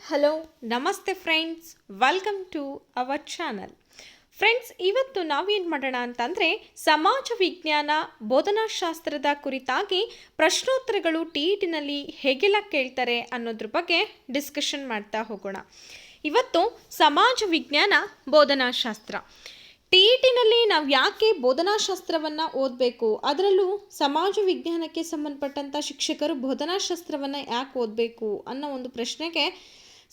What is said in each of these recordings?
Hello ನಮಸ್ತೆ friends, welcome to our channel. Friends, ಇವತ್ತು ನಾವೇನು ಮಾಡೋಣ ಅಂತಂದರೆ ಸಮಾಜ ವಿಜ್ಞಾನ ಬೋಧನಾಶಾಸ್ತ್ರದ ಕುರಿತಾಗಿ ಪ್ರಶ್ನೋತ್ತರಗಳು ಟಿಇಟಿನಲ್ಲಿ ಹೇಗೆಲ್ಲ ಕೇಳ್ತಾರೆ ಅನ್ನೋದ್ರ ಬಗ್ಗೆ ಡಿಸ್ಕಷನ್ ಮಾಡ್ತಾ ಹೋಗೋಣ. ಇವತ್ತು ಸಮಾಜ ವಿಜ್ಞಾನ ಬೋಧನಾಶಾಸ್ತ್ರ. ಟಿಇಟಿನಲ್ಲಿ ನಾವು ಯಾಕೆ ಬೋಧನಾಶಾಸ್ತ್ರವನ್ನು ಓದಬೇಕು, ಅದರಲ್ಲೂ ಸಮಾಜ ವಿಜ್ಞಾನಕ್ಕೆ ಸಂಬಂಧಪಟ್ಟಂಥ ಶಿಕ್ಷಕರು ಬೋಧನಾಶಾಸ್ತ್ರವನ್ನು ಯಾಕೆ ಓದಬೇಕು ಅನ್ನೋ ಒಂದು ಪ್ರಶ್ನೆಗೆ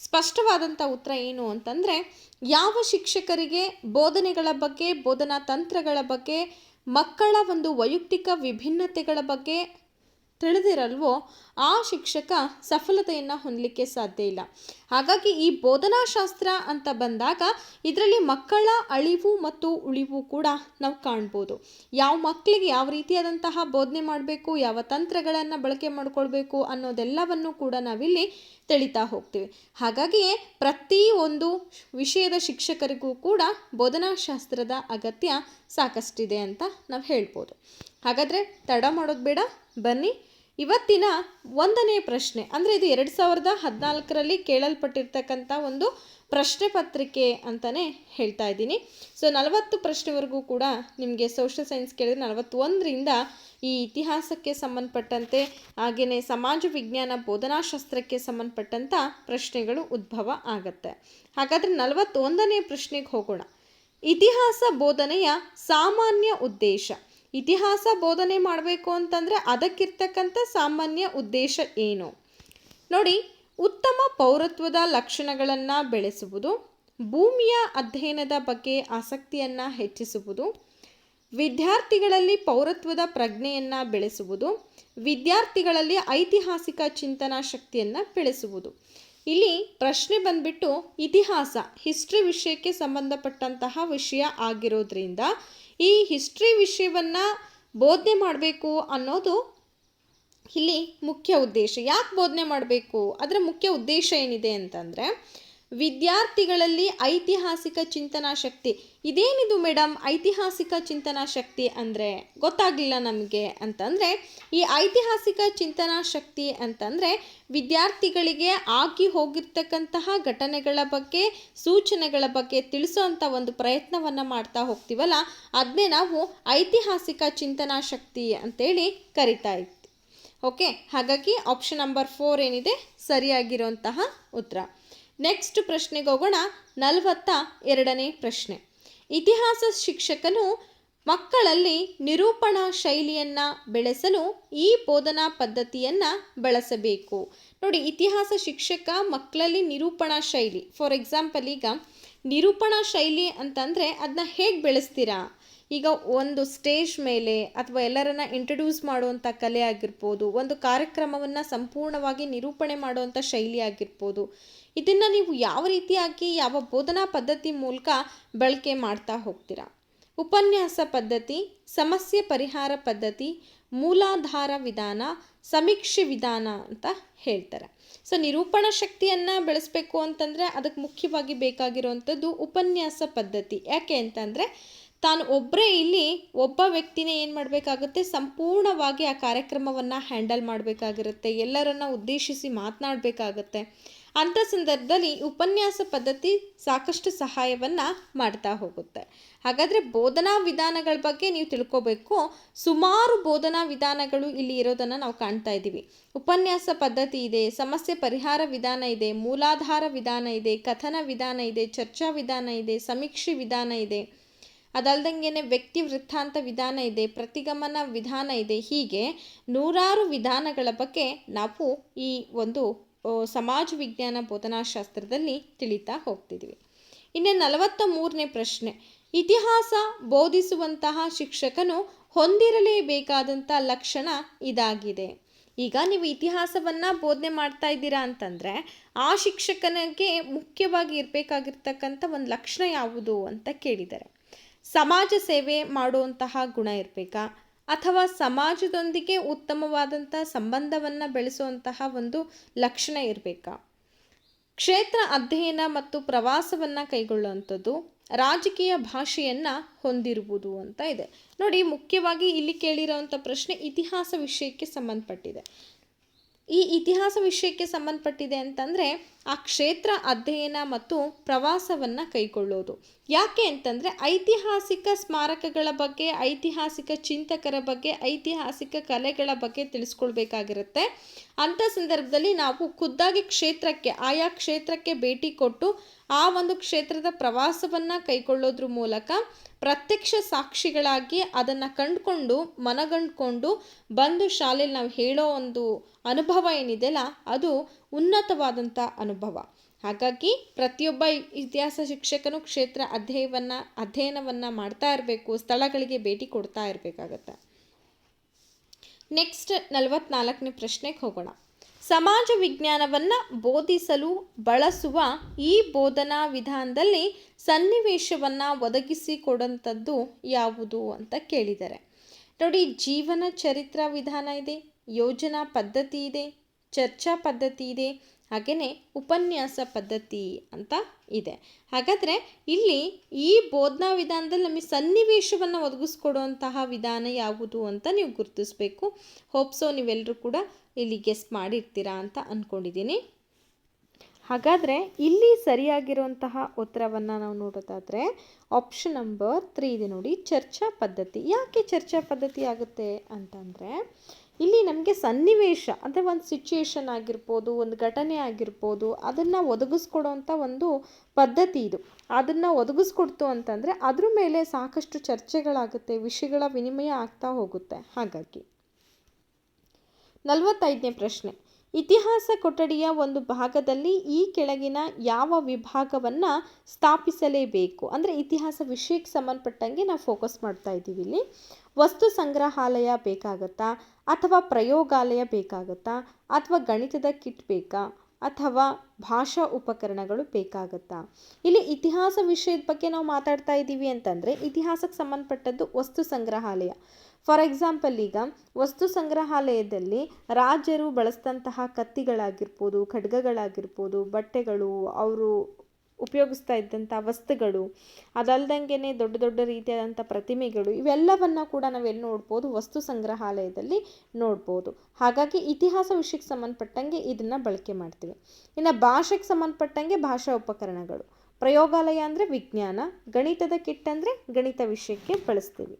ಸ್ಪಷ್ಟವಾದಂಥ ಉತ್ತರ ಏನು ಅಂತಂದರೆ, ಯಾವ ಶಿಕ್ಷಕರಿಗೆ ಬೋಧನೆಗಳ ಬಗ್ಗೆ, ಬೋಧನಾ ತಂತ್ರಗಳ ಬಗ್ಗೆ, ಮಕ್ಕಳ ಒಂದು ವೈಯಕ್ತಿಕ ವಿಭಿನ್ನತೆಗಳ ಬಗ್ಗೆ ತಿಳಿದಿರಲ್ವೋ ಆ ಶಿಕ್ಷಕ ಸಫಲತೆಯನ್ನು ಹೊಂದಲಿಕ್ಕೆ ಸಾಧ್ಯ ಇಲ್ಲ. ಹಾಗಾಗಿ ಈ ಬೋಧನಾಶಾಸ್ತ್ರ ಅಂತ ಬಂದಾಗ ಇದರಲ್ಲಿ ಮಕ್ಕಳ ಅಳಿವು ಮತ್ತು ಉಳಿವು ಕೂಡ ನಾವು ಕಾಣ್ಬೋದು. ಯಾವ ಮಕ್ಕಳಿಗೆ ಯಾವ ರೀತಿಯಾದಂತಹ ಬೋಧನೆ ಮಾಡಬೇಕು, ಯಾವ ತಂತ್ರಗಳನ್ನು ಬಳಕೆ ಮಾಡಿಕೊಳ್ಬೇಕು ಅನ್ನೋದೆಲ್ಲವನ್ನು ಕೂಡ ನಾವಿಲ್ಲಿ ತಿಳಿತಾ ಹೋಗ್ತೀವಿ. ಹಾಗಾಗಿಯೇ ಪ್ರತಿಯೊಂದು ವಿಷಯದ ಶಿಕ್ಷಕರಿಗೂ ಕೂಡ ಬೋಧನಾಶಾಸ್ತ್ರದ ಅಗತ್ಯ ಸಾಕಷ್ಟಿದೆ ಅಂತ ನಾವು ಹೇಳ್ಬೋದು. ಹಾಗಾದರೆ ತಡ ಮಾಡೋದು ಬೇಡ, ಬನ್ನಿ ಇವತ್ತಿನ 1ನೇ ಪ್ರಶ್ನೆ, ಅಂದರೆ ಇದು 2014ರಲ್ಲಿ ಕೇಳಲ್ಪಟ್ಟಿರ್ತಕ್ಕಂಥ ಒಂದು ಪ್ರಶ್ನೆ ಪತ್ರಿಕೆ ಅಂತಲೇ ಹೇಳ್ತಾ ಇದ್ದೀನಿ. ಸೊ 40 ಪ್ರಶ್ನೆವರೆಗೂ ಕೂಡ ನಿಮಗೆ ಸೋಷಿಯಲ್ ಸೈನ್ಸ್ ಕೇಳಿದ್ರೆ 41ರಿಂದ ಈ ಇತಿಹಾಸಕ್ಕೆ ಸಂಬಂಧಪಟ್ಟಂತೆ ಹಾಗೆಯೇ ಸಮಾಜ ವಿಜ್ಞಾನ ಬೋಧನಾಶಾಸ್ತ್ರಕ್ಕೆ ಸಂಬಂಧಪಟ್ಟಂಥ ಪ್ರಶ್ನೆಗಳು ಉದ್ಭವ ಆಗುತ್ತೆ. ಹಾಗಾದರೆ 41ನೇ ಪ್ರಶ್ನೆಗೆ ಹೋಗೋಣ. ಇತಿಹಾಸ ಬೋಧನೆಯ ಸಾಮಾನ್ಯ ಉದ್ದೇಶ. ಇತಿಹಾಸ ಬೋಧನೆ ಮಾಡಬೇಕು ಅಂತಂದರೆ ಅದಕ್ಕಿರ್ತಕ್ಕಂಥ ಸಾಮಾನ್ಯ ಉದ್ದೇಶ ಏನು ನೋಡಿ. ಉತ್ತಮ ಪೌರತ್ವದ ಲಕ್ಷಣಗಳನ್ನು ಬೆಳೆಸುವುದು, ಭೂಮಿಯ ಅಧ್ಯಯನದ ಬಗ್ಗೆ ಆಸಕ್ತಿಯನ್ನು ಹೆಚ್ಚಿಸುವುದು, ವಿದ್ಯಾರ್ಥಿಗಳಲ್ಲಿ ಪೌರತ್ವದ ಪ್ರಜ್ಞೆಯನ್ನು ಬೆಳೆಸುವುದು, ವಿದ್ಯಾರ್ಥಿಗಳಲ್ಲಿ ಐತಿಹಾಸಿಕ ಚಿಂತನಾ ಶಕ್ತಿಯನ್ನು ಬೆಳೆಸುವುದು. ಇಲ್ಲಿ ಪ್ರಶ್ನೆ ಬಂದ್ಬಿಟ್ಟು ಇತಿಹಾಸ, ಹಿಸ್ಟ್ರಿ ವಿಷಯಕ್ಕೆ ಸಂಬಂಧಪಟ್ಟಂತಹ ವಿಷಯ ಆಗಿರೋದ್ರಿಂದ ಈ ಹಿಸ್ಟ್ರಿ ವಿಷಯವನ್ನು ಬೋಧನೆ ಮಾಡಬೇಕು ಅನ್ನೋದು ಇಲ್ಲಿ ಮುಖ್ಯ ಉದ್ದೇಶ. ಯಾಕೆ ಬೋಧನೆ ಮಾಡಬೇಕು, ಅದರ ಮುಖ್ಯ ಉದ್ದೇಶ ಏನಿದೆ ಅಂತಂದರೆ ವಿದ್ಯಾರ್ಥಿಗಳಲ್ಲಿ ಐತಿಹಾಸಿಕ ಚಿಂತನಾ ಶಕ್ತಿ. ಇದೇನಿದು ಮೇಡಮ್ ಐತಿಹಾಸಿಕ ಚಿಂತನಾ ಶಕ್ತಿ ಅಂದರೆ ಗೊತ್ತಾಗಲಿಲ್ಲ ನಮಗೆ ಅಂತಂದರೆ, ಈ ಐತಿಹಾಸಿಕ ಚಿಂತನಾ ಶಕ್ತಿ ಅಂತಂದರೆ ವಿದ್ಯಾರ್ಥಿಗಳಿಗೆ ಆಗಿ ಹೋಗಿರ್ತಕ್ಕಂತಹ ಘಟನೆಗಳ ಬಗ್ಗೆ, ಸೂಚನೆಗಳ ಬಗ್ಗೆ ತಿಳಿಸೋವಂಥ ಒಂದು ಪ್ರಯತ್ನವನ್ನು ಮಾಡ್ತಾ ಹೋಗ್ತೀವಲ್ಲ, ಅದನ್ನೇ ನಾವು ಐತಿಹಾಸಿಕ ಚಿಂತನಾ ಶಕ್ತಿ ಅಂತೇಳಿ ಕರಿತಾ ಇರ್ತೀವಿ. ಓಕೆ, ಹಾಗಾಗಿ ಆಪ್ಷನ್ ನಂಬರ್ 4 ಏನಿದೆ ಸರಿಯಾಗಿರುವಂತಹ ಉತ್ತರ. ನೆಕ್ಸ್ಟ್ ಪ್ರಶ್ನೆಗೆ ಹೋಗೋಣ. 42ನೇ ಪ್ರಶ್ನೆ. ಇತಿಹಾಸ ಶಿಕ್ಷಕನು ಮಕ್ಕಳಲ್ಲಿ ನಿರೂಪಣಾ ಶೈಲಿಯನ್ನು ಬೆಳೆಸಲು ಈ ಬೋಧನಾ ಪದ್ಧತಿಯನ್ನು ಬಳಸಬೇಕು. ನೋಡಿ, ಇತಿಹಾಸ ಶಿಕ್ಷಕ ಮಕ್ಕಳಲ್ಲಿ ನಿರೂಪಣಾ ಶೈಲಿ, ಫಾರ್ ಎಕ್ಸಾಂಪಲ್ ಈಗ ನಿರೂಪಣಾ ಶೈಲಿ ಅಂತಂದರೆ ಅದನ್ನ ಹೇಗೆ ಬೆಳೆಸ್ತೀರಾ? ಈಗ ಒಂದು ಸ್ಟೇಜ್ ಮೇಲೆ ಅಥವಾ ಎಲ್ಲರನ್ನ ಇಂಟ್ರೊಡ್ಯೂಸ್ ಮಾಡುವಂಥ ಕಲೆ ಆಗಿರ್ಬೋದು, ಒಂದು ಕಾರ್ಯಕ್ರಮವನ್ನು ಸಂಪೂರ್ಣವಾಗಿ ನಿರೂಪಣೆ ಮಾಡುವಂಥ ಶೈಲಿ ಆಗಿರ್ಬೋದು, ಇದನ್ನು ನೀವು ಯಾವ ರೀತಿಯಾಗಿ ಯಾವ ಬೋಧನಾ ಪದ್ಧತಿ ಮೂಲಕ ಬಳಕೆ ಮಾಡ್ತಾ ಹೋಗ್ತೀರಾ? ಉಪನ್ಯಾಸ ಪದ್ಧತಿ, ಸಮಸ್ಯೆ ಪರಿಹಾರ ಪದ್ಧತಿ, ಮೂಲಾಧಾರ ವಿಧಾನ, ಸಮೀಕ್ಷೆ ವಿಧಾನ ಅಂತ ಹೇಳ್ತಾರೆ. ಸೊ ನಿರೂಪಣಾ ಶಕ್ತಿಯನ್ನು ಬೆಳೆಸಬೇಕು ಅಂತಂದರೆ ಅದಕ್ಕೆ ಮುಖ್ಯವಾಗಿ ಬೇಕಾಗಿರುವಂಥದ್ದು ಉಪನ್ಯಾಸ ಪದ್ಧತಿ. ಯಾಕೆ ಅಂತಂದರೆ ತಾನು ಒಬ್ಬರೇ ಇಲ್ಲಿ ಒಬ್ಬ ವ್ಯಕ್ತಿನೇ ಏನು ಮಾಡಬೇಕಾಗುತ್ತೆ, ಸಂಪೂರ್ಣವಾಗಿ ಆ ಕಾರ್ಯಕ್ರಮವನ್ನು ಹ್ಯಾಂಡಲ್ ಮಾಡಬೇಕಾಗಿರುತ್ತೆ, ಎಲ್ಲರನ್ನ ಉದ್ದೇಶಿಸಿ ಮಾತನಾಡಬೇಕಾಗತ್ತೆ. ಅಂಥ ಸಂದರ್ಭದಲ್ಲಿ ಉಪನ್ಯಾಸ ಪದ್ಧತಿ ಸಾಕಷ್ಟು ಸಹಾಯವನ್ನು ಮಾಡ್ತಾ ಹೋಗುತ್ತೆ. ಹಾಗಾದರೆ ಬೋಧನಾ ವಿಧಾನಗಳ ಬಗ್ಗೆ ನೀವು ತಿಳ್ಕೋಬೇಕು. ಸುಮಾರು ಬೋಧನಾ ವಿಧಾನಗಳು ಇಲ್ಲಿ ಇರೋದನ್ನು ನಾವು ಕಾಣ್ತಾ ಇದ್ದೀವಿ. ಉಪನ್ಯಾಸ ಪದ್ಧತಿ ಇದೆ, ಸಮಸ್ಯೆ ಪರಿಹಾರ ವಿಧಾನ ಇದೆ, ಮೂಲಾಧಾರ ವಿಧಾನ ಇದೆ, ಕಥನ ವಿಧಾನ ಇದೆ, ಚರ್ಚಾ ವಿಧಾನ ಇದೆ, ಸಮೀಕ್ಷೆ ವಿಧಾನ ಇದೆ, ಅದಲ್ದಂಗೆ ವ್ಯಕ್ತಿ ವೃತ್ತಾಂತ ವಿಧಾನ ಇದೆ, ಪ್ರತಿಗಮನ ವಿಧಾನ ಇದೆ. ಹೀಗೆ ನೂರಾರು ವಿಧಾನಗಳ ಬಗ್ಗೆ ನಾವು ಈ ಒಂದು ಸಮಾಜ ವಿಜ್ಞಾನ ಬೋಧನಾಶಾಸ್ತ್ರದಲ್ಲಿ ತಿಳಿತಾ ಹೋಗ್ತಿದ್ವಿ. ಇನ್ನು 43ನೇ ಪ್ರಶ್ನೆ. ಇತಿಹಾಸ ಬೋಧಿಸುವಂತಹ ಶಿಕ್ಷಕನು ಹೊಂದಿರಲೇಬೇಕಾದಂಥ ಲಕ್ಷಣ ಇದಾಗಿದೆ. ಈಗ ನೀವು ಇತಿಹಾಸವನ್ನು ಬೋಧನೆ ಮಾಡ್ತಾ ಇದ್ದೀರಾ ಅಂತಂದರೆ ಆ ಶಿಕ್ಷಕನಿಗೆ ಮುಖ್ಯವಾಗಿ ಇರಬೇಕಾಗಿರ್ತಕ್ಕಂಥ ಒಂದು ಲಕ್ಷಣ ಯಾವುದು ಅಂತ ಕೇಳಿದ್ದಾರೆ. ಸಮಾಜ ಸೇವೆ ಮಾಡುವಂತಹ ಗುಣ ಇರಬೇಕಾ, ಅಥವಾ ಸಮಾಜದೊಂದಿಗೆ ಉತ್ತಮವಾದಂಥ ಸಂಬಂಧವನ್ನು ಬೆಳೆಸುವಂತಹ ಒಂದು ಲಕ್ಷಣ ಇರಬೇಕಾ, ಕ್ಷೇತ್ರ ಅಧ್ಯಯನ ಮತ್ತು ಪ್ರವಾಸವನ್ನು ಕೈಗೊಳ್ಳುವಂಥದ್ದು, ರಾಜಕೀಯ ಭಾಷೆಯನ್ನು ಹೊಂದಿರುವುದು ಅಂತ ಇದೆ. ನೋಡಿ, ಮುಖ್ಯವಾಗಿ ಇಲ್ಲಿ ಕೇಳಿರೋವಂಥ ಪ್ರಶ್ನೆ ಇತಿಹಾಸ ವಿಷಯಕ್ಕೆ ಸಂಬಂಧಪಟ್ಟಿದೆ. ಈ ಇತಿಹಾಸ ವಿಷಯಕ್ಕೆ ಸಂಬಂಧಪಟ್ಟಿದೆ ಅಂತಂದರೆ ಆ ಕ್ಷೇತ್ರ ಅಧ್ಯಯನ ಮತ್ತು ಪ್ರವಾಸವನ್ನು ಕೈಗೊಳ್ಳೋದು. ಯಾಕೆ ಅಂತಂದರೆ ಐತಿಹಾಸಿಕ ಸ್ಮಾರಕಗಳ ಬಗ್ಗೆ, ಐತಿಹಾಸಿಕ ಚಿಂತಕರ ಬಗ್ಗೆ, ಐತಿಹಾಸಿಕ ಕಲೆಗಳ ಬಗ್ಗೆ ತಿಳಿಸ್ಕೊಳ್ಬೇಕಾಗಿರುತ್ತೆ. ಅಂಥ ಸಂದರ್ಭದಲ್ಲಿ ನಾವು ಖುದ್ದಾಗಿ ಆಯಾ ಕ್ಷೇತ್ರಕ್ಕೆ ಭೇಟಿ ಕೊಟ್ಟು ಆ ಒಂದು ಕ್ಷೇತ್ರದ ಪ್ರವಾಸವನ್ನು ಕೈಗೊಳ್ಳೋದ್ರ ಮೂಲಕ ಪ್ರತ್ಯಕ್ಷ ಸಾಕ್ಷಿಗಳಾಗಿ ಅದನ್ನು ಕಂಡುಕೊಂಡು ಮನಗಂಡ್ಕೊಂಡು ಬಂದು ಶಾಲೆಯಲ್ಲಿ ನಾವು ಹೇಳೋ ಒಂದು ಅನುಭವ ಏನಿದೆಯಲ್ಲ ಅದು ಉನ್ನತವಾದಂಥ ಅನುಭವ. ಹಾಗಾಗಿ ಪ್ರತಿಯೊಬ್ಬ ಇತಿಹಾಸ ಶಿಕ್ಷಕನು ಕ್ಷೇತ್ರ ಅಧ್ಯಯನವನ್ನು ಮಾಡ್ತಾ ಇರಬೇಕು, ಸ್ಥಳಗಳಿಗೆ ಭೇಟಿ ಕೊಡ್ತಾ ಇರಬೇಕಾಗತ್ತೆ. ನೆಕ್ಸ್ಟ್ 44ನೇ ಪ್ರಶ್ನೆಗೆ ಹೋಗೋಣ. ಸಮಾಜ ವಿಜ್ಞಾನವನ್ನು ಬೋಧಿಸಲು ಬಳಸುವ ಈ ಬೋಧನಾ ವಿಧಾನದಲ್ಲಿ ಸನ್ನಿವೇಶವನ್ನು ಒದಗಿಸಿಕೊಡುವಂಥದ್ದು ಯಾವುದು ಅಂತ ಕೇಳಿದ್ದಾರೆ. ನೋಡಿ, ಜೀವನ ಚರಿತ್ರಾ ವಿಧಾನ ಇದೆ, ಯೋಜನಾ ಪದ್ಧತಿ ಇದೆ, ಚರ್ಚಾ ಪದ್ಧತಿ ಇದೆ, ಹಾಗೆಯೇ ಉಪನ್ಯಾಸ ಪದ್ಧತಿ ಅಂತ ಇದೆ. ಹಾಗಾದರೆ ಇಲ್ಲಿ ಈ ಬೋಧನಾ ವಿಧಾನದಲ್ಲಿ ನಮಗೆ ಸನ್ನಿವೇಶವನ್ನು ಒದಗಿಸ್ಕೊಡುವಂತಹ ವಿಧಾನ ಯಾವುದು ಅಂತ ನೀವು ಗುರುತಿಸಬೇಕು. ಹೋಪ್ಸೋ ನೀವೆಲ್ಲರೂ ಕೂಡ ಇಲ್ಲಿ ಗೆಸ್ ಮಾಡಿರ್ತೀರಾ ಅಂತ ಅಂದ್ಕೊಂಡಿದ್ದೀನಿ. ಹಾಗಾದರೆ ಇಲ್ಲಿ ಸರಿಯಾಗಿರುವಂತಹ ಉತ್ತರವನ್ನು ನಾವು ನೋಡೋದಾದರೆ ಆಪ್ಷನ್ ನಂಬರ್ 3 ಇದೆ ನೋಡಿ, ಚರ್ಚಾ ಪದ್ಧತಿ. ಯಾಕೆ ಚರ್ಚಾ ಪದ್ಧತಿ ಆಗುತ್ತೆ ಅಂತಂದರೆ ಇಲ್ಲಿ ನಮಗೆ ಸನ್ನಿವೇಶ ಅಂದರೆ ಒಂದು ಸಿಚುಯೇಷನ್ ಆಗಿರ್ಬೋದು, ಒಂದು ಘಟನೆ ಆಗಿರ್ಬೋದು, ಅದನ್ನು ಒದಗಿಸ್ಕೊಡೋವಂಥ ಒಂದು ಪದ್ಧತಿ ಇದು. ಅದನ್ನು ಒದಗಿಸ್ಕೊಡ್ತು ಅಂತಂದರೆ ಅದ್ರ ಮೇಲೆ ಸಾಕಷ್ಟು ಚರ್ಚೆಗಳಾಗುತ್ತೆ, ವಿಷಯಗಳ ವಿನಿಮಯ ಆಗ್ತಾ ಹೋಗುತ್ತೆ. ಹಾಗಾಗಿ 45ನೇ ಪ್ರಶ್ನೆ. ಇತಿಹಾಸ ಕೊಠಡಿಯ ಒಂದು ಭಾಗದಲ್ಲಿ ಈ ಕೆಳಗಿನ ಯಾವ ವಿಭಾಗವನ್ನು ಸ್ಥಾಪಿಸಲೇಬೇಕು? ಅಂದರೆ ಇತಿಹಾಸ ವಿಷಯಕ್ಕೆ ಸಂಬಂಧಪಟ್ಟಂಗೆ ನಾವು ಫೋಕಸ್ ಮಾಡ್ತಾ ಇದ್ದೀವಿ. ಇಲ್ಲಿ ವಸ್ತು ಸಂಗ್ರಹಾಲಯ ಬೇಕಾಗತ್ತಾ, ಅಥವಾ ಪ್ರಯೋಗಾಲಯ ಬೇಕಾಗತ್ತಾ, ಅಥವಾ ಗಣಿತದ ಕಿಟ್ ಬೇಕಾ, ಅಥವಾ ಭಾಷಾ ಉಪಕರಣಗಳು ಬೇಕಾಗತ್ತಾ? ಇಲ್ಲಿ ಇತಿಹಾಸ ವಿಷಯದ ಬಗ್ಗೆ ನಾವು ಮಾತಾಡ್ತಾ ಇದ್ದೀವಿ ಅಂತಂದರೆ ಇತಿಹಾಸಕ್ಕೆ ಸಂಬಂಧಪಟ್ಟದ್ದು ವಸ್ತು ಸಂಗ್ರಹಾಲಯ. ಫಾರ್ ಎಕ್ಸಾಂಪಲ್, ಈಗ ವಸ್ತು ಸಂಗ್ರಹಾಲಯದಲ್ಲಿ ರಾಜರು ಬಳಸಿದಂತಹ ಕತ್ತಿಗಳಾಗಿರ್ಬೋದು, ಖಡ್ಗಗಳಾಗಿರ್ಬೋದು, ಬಟ್ಟೆಗಳು, ಅವರು ಉಪಯೋಗಿಸ್ತಾ ಇದ್ದಂಥ ವಸ್ತುಗಳು, ಅದಲ್ದಂಗೆ ದೊಡ್ಡ ದೊಡ್ಡ ರೀತಿಯಾದಂಥ ಪ್ರತಿಮೆಗಳು, ಇವೆಲ್ಲವನ್ನು ಕೂಡ ನಾವೆಲ್ಲಿ ನೋಡ್ಬೋದು? ವಸ್ತು ಸಂಗ್ರಹಾಲಯದಲ್ಲಿ ನೋಡ್ಬೋದು. ಹಾಗಾಗಿ ಇತಿಹಾಸ ವಿಷಯಕ್ಕೆ ಸಂಬಂಧಪಟ್ಟಂಗೆ ಇದನ್ನು ಬಳಕೆ ಮಾಡ್ತೀವಿ. ಇನ್ನು ಭಾಷೆಗೆ ಸಂಬಂಧಪಟ್ಟಂಗೆ ಭಾಷಾ ಉಪಕರಣಗಳು, ಪ್ರಯೋಗಾಲಯ ಅಂದರೆ ವಿಜ್ಞಾನ, ಗಣಿತದ ಕಿಟ್ ಅಂದರೆ ಗಣಿತ ವಿಷಯಕ್ಕೆ ಬಳಸ್ತೀವಿ.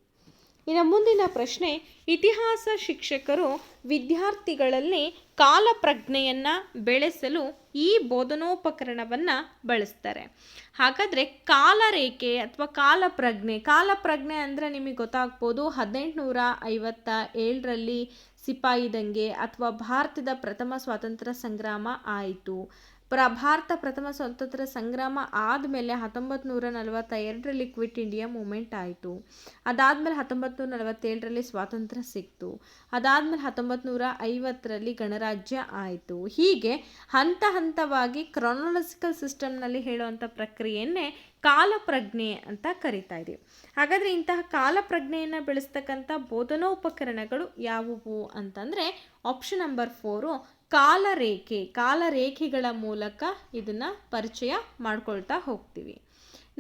ಇನ್ನು ಮುಂದಿನ ಪ್ರಶ್ನೆ, ಇತಿಹಾಸ ಶಿಕ್ಷಕರು ವಿದ್ಯಾರ್ಥಿಗಳಲ್ಲಿ ಕಾಲಪ್ರಜ್ಞೆಯನ್ನು ಬೆಳೆಸಲು ಈ ಬೋಧನೋಪಕರಣವನ್ನು ಬಳಸ್ತಾರೆ. ಹಾಗಾದರೆ ಕಾಲರೇಖೆ ಅಥವಾ ಕಾಲಪ್ರಜ್ಞೆ ಅಂದರೆ ನಿಮಗೆ ಗೊತ್ತಾಗ್ಬೋದು 1857ರಲ್ಲಿ ಸಿಪಾಯಿ ದಂಗೆ ಅಥವಾ ಭಾರತದ ಪ್ರಥಮ ಸ್ವಾತಂತ್ರ್ಯ ಸಂಗ್ರಾಮ ಆಯಿತು. ಭಾರತ ಪ್ರಥಮ ಸ್ವಾತಂತ್ರ್ಯ ಸಂಗ್ರಾಮ ಆದಮೇಲೆ 1942ರಲ್ಲಿ ಕ್ವಿಟ್ ಇಂಡಿಯಾ ಮೂಮೆಂಟ್ ಆಯಿತು. ಅದಾದಮೇಲೆ 1947ರಲ್ಲಿ ಸ್ವಾತಂತ್ರ್ಯ ಸಿಕ್ತು. ಅದಾದಮೇಲೆ 1950ರಲ್ಲಿ ಗಣರಾಜ್ಯ ಆಯಿತು. ಹೀಗೆ ಹಂತ ಹಂತವಾಗಿ ಕ್ರೊನಾಲಜಿಕಲ್ ಸಿಸ್ಟಮ್ನಲ್ಲಿ ಹೇಳುವಂಥ ಪ್ರಕ್ರಿಯೆಯನ್ನೇ ಕಾಲಪ್ರಜ್ಞೆ ಅಂತ ಕರಿತಾ ಇದ್ದೀವಿ. ಹಾಗಾದರೆ ಇಂತಹ ಕಾಲಪ್ರಜ್ಞೆಯನ್ನು ಬೆಳೆಸ್ತಕ್ಕಂಥ ಬೋಧನೋಪಕರಣಗಳು ಯಾವುವು ಅಂತಂದರೆ ಆಪ್ಷನ್ ನಂಬರ್ 4 ಕಾಲರೇಖೆಗಳ ಮೂಲಕ ಇದನ್ನು ಪರಿಚಯ ಮಾಡ್ಕೊಳ್ತಾ ಹೋಗ್ತೀವಿ.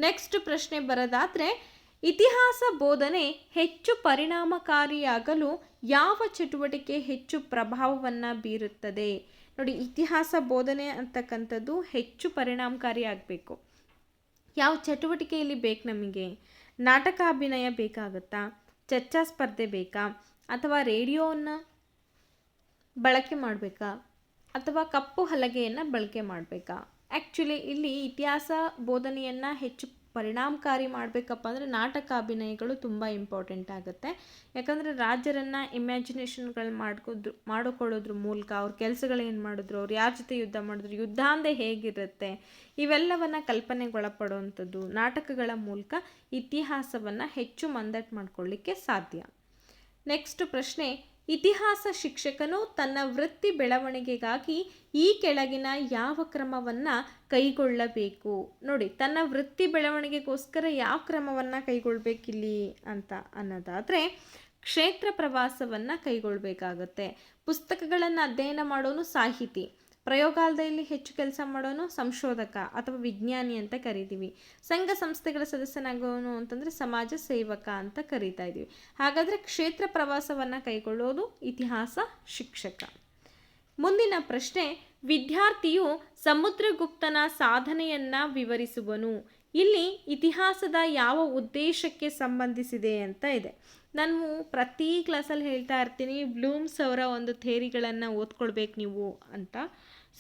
ನೆಕ್ಸ್ಟ್ ಪ್ರಶ್ನೆ ಬರೋದಾದರೆ, ಇತಿಹಾಸ ಬೋಧನೆ ಹೆಚ್ಚು ಪರಿಣಾಮಕಾರಿಯಾಗಲು ಯಾವ ಚಟುವಟಿಕೆ ಹೆಚ್ಚು ಪ್ರಭಾವವನ್ನು ಬೀರುತ್ತದೆ? ನೋಡಿ, ಇತಿಹಾಸ ಬೋಧನೆ ಅಂತಕ್ಕಂಥದ್ದು ಹೆಚ್ಚು ಪರಿಣಾಮಕಾರಿ ಆಗಬೇಕು. ಯಾವ ಚಟುವಟಿಕೆಯಲ್ಲಿ ಬೇಕು ನಮಗೆ? ನಾಟಕಾಭಿನಯ ಬೇಕಾಗುತ್ತಾ, ಚರ್ಚಾ ಸ್ಪರ್ಧೆ ಬೇಕಾ, ಅಥವಾ ರೇಡಿಯೋವನ್ನು ಬಳಕೆ ಮಾಡಬೇಕಾ, ಅಥವಾ ಕಪ್ಪು ಹಲಗೆಯನ್ನು ಬಳಕೆ ಮಾಡಬೇಕಾ? ಆ್ಯಕ್ಚುಲಿ ಇಲ್ಲಿ ಇತಿಹಾಸ ಬೋಧನೆಯನ್ನು ಹೆಚ್ಚು ಪರಿಣಾಮಕಾರಿ ಮಾಡಬೇಕಪ್ಪ ಅಂದರೆ ನಾಟಕಾಭಿನಯಗಳು ತುಂಬ ಇಂಪಾರ್ಟೆಂಟ್ ಆಗುತ್ತೆ. ಯಾಕಂದರೆ ರಾಜರನ್ನು ಇಮ್ಯಾಜಿನೇಷನ್ಗಳು ಮಾಡಿಕೊಳ್ಳೋದ್ರ ಮೂಲಕ ಅವ್ರ ಕೆಲಸಗಳೇನು ಮಾಡಿದ್ರು, ಅವ್ರು ಯಾರ ಜೊತೆ ಯುದ್ಧ ಮಾಡಿದ್ರು, ಯುದ್ಧ ಅಂದರೆ ಹೇಗಿರುತ್ತೆ, ಇವೆಲ್ಲವನ್ನು ಕಲ್ಪನೆಗೊಳಪಡುವಂಥದ್ದು ನಾಟಕಗಳ ಮೂಲಕ ಇತಿಹಾಸವನ್ನು ಹೆಚ್ಚು ಮಂದಟ್ಟು ಮಾಡಿಕೊಳ್ಳಿಕ್ಕೆ ಸಾಧ್ಯ. ನೆಕ್ಸ್ಟ್ ಪ್ರಶ್ನೆ, ಇತಿಹಾಸ ಶಿಕ್ಷಕನು ತನ್ನ ವೃತ್ತಿ ಬೆಳವಣಿಗೆಗಾಗಿ ಈ ಕೆಳಗಿನ ಯಾವ ಕ್ರಮವನ್ನು ಕೈಗೊಳ್ಳಬೇಕು? ನೋಡಿ, ತನ್ನ ವೃತ್ತಿ ಬೆಳವಣಿಗೆಗೋಸ್ಕರ ಯಾವ ಕ್ರಮವನ್ನು ಕೈಗೊಳ್ಳಬೇಕಿಲ್ಲಿ ಅಂತ ಅನ್ನೋದಾದರೆ ಕ್ಷೇತ್ರ ಪ್ರವಾಸವನ್ನು ಕೈಗೊಳ್ಳಬೇಕಾಗತ್ತೆ. ಪುಸ್ತಕಗಳನ್ನು ಅಧ್ಯಯನ ಮಾಡೋನು ಸಾಹಿತಿ, ಪ್ರಯೋಗಾಲಯದಲ್ಲಿ ಹೆಚ್ಚು ಕೆಲಸ ಮಾಡೋನು ಸಂಶೋಧಕ ಅಥವಾ ವಿಜ್ಞಾನಿ ಅಂತ ಕರಿತೀವಿ. ಸಂಘ ಸಂಸ್ಥೆಗಳ ಸದಸ್ಯನಾಗೋನು ಅಂತಂದರೆ ಸಮಾಜ ಸೇವಕ ಅಂತ ಕರಿತಾ ಇದ್ದೀವಿ. ಹಾಗಾದರೆ ಕ್ಷೇತ್ರ ಪ್ರವಾಸವನ್ನು ಕೈಗೊಳ್ಳೋದು ಇತಿಹಾಸ ಶಿಕ್ಷಕ. ಮುಂದಿನ ಪ್ರಶ್ನೆ, ವಿದ್ಯಾರ್ಥಿಯು ಸಮುದ್ರಗುಪ್ತನ ಸಾಧನೆಯನ್ನು ವಿವರಿಸುವನು. ಇಲ್ಲಿ ಇತಿಹಾಸದ ಯಾವ ಉದ್ದೇಶಕ್ಕೆ ಸಂಬಂಧಿಸಿದೆ ಅಂತ ಇದೆ. ನಾನು ಪ್ರತಿ ಕ್ಲಾಸಲ್ಲಿ ಹೇಳ್ತಾ ಇರ್ತೀನಿ, ಬ್ಲೂಮ್ಸ್ ಅವರ ಒಂದು ಥೇರಿಗಳನ್ನು ಓದ್ಕೊಳ್ಬೇಕು ನೀವು ಅಂತ.